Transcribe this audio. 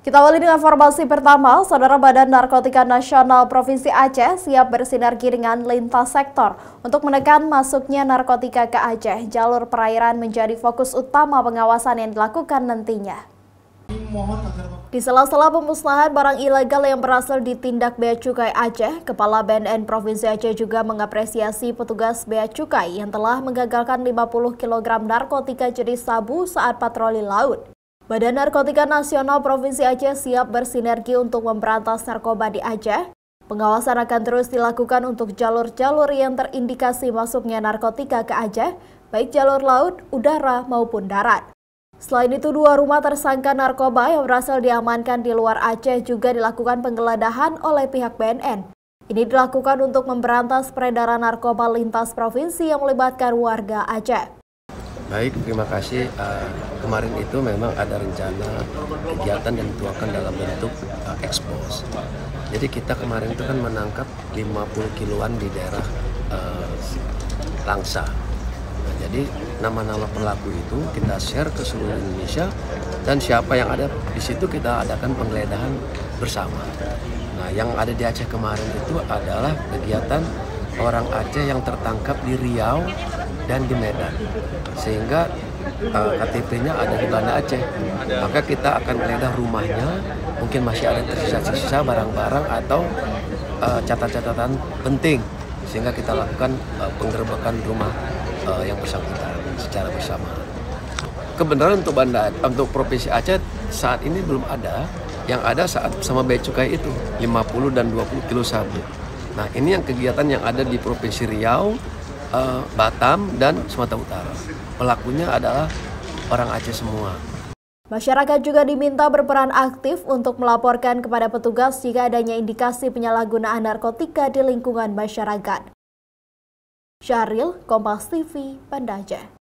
Kita awali dengan informasi pertama, Saudara Badan Narkotika Nasional Provinsi Aceh siap bersinergi dengan lintas sektor untuk menekan masuknya narkotika ke Aceh. Jalur perairan menjadi fokus utama pengawasan yang dilakukan nantinya. Di sela-sela pemusnahan barang ilegal yang berhasil ditindak Bea Cukai Aceh, Kepala BNN Provinsi Aceh juga mengapresiasi petugas Bea Cukai yang telah menggagalkan 50 kg narkotika jenis sabu saat patroli laut. Badan Narkotika Nasional Provinsi Aceh siap bersinergi untuk memberantas narkoba di Aceh. Pengawasan akan terus dilakukan untuk jalur-jalur yang terindikasi masuknya narkotika ke Aceh, baik jalur laut, udara, maupun darat. Selain itu, 2 rumah tersangka narkoba yang berhasil diamankan di luar Aceh juga dilakukan penggeledahan oleh pihak BNN. Ini dilakukan untuk memberantas peredaran narkoba lintas provinsi yang melibatkan warga Aceh. Baik, terima kasih. Kemarin itu memang ada rencana kegiatan dan dituangkan dalam bentuk ekspos. Jadi kita kemarin itu kan menangkap 50 kiloan di daerah Langsa. Nah, jadi nama-nama pelaku itu kita share ke seluruh Indonesia dan siapa yang ada di situ kita adakan penggeledahan bersama. Nah, yang ada di Aceh kemarin itu adalah kegiatan orang Aceh yang tertangkap di Riau dan di Medan, sehingga KTP-nya ada di Banda Aceh. Maka kita akan menggeledah rumahnya, mungkin masih ada tersisa-sisa barang-barang atau catatan-catatan penting, sehingga kita lakukan penggerbekan rumah yang bersangkutan secara bersama. Kebenaran untuk Provinsi Aceh saat ini belum ada, yang ada saat sama Bea Cukai itu 50 dan 20 kilo sabu. Nah, ini yang kegiatan yang ada di Provinsi Riau, Batam, dan Sumatera Utara. Pelakunya adalah orang Aceh semua. Masyarakat juga diminta berperan aktif untuk melaporkan kepada petugas jika adanya indikasi penyalahgunaan narkotika di lingkungan masyarakat. Syahril, Kompas TV, Banda Aceh.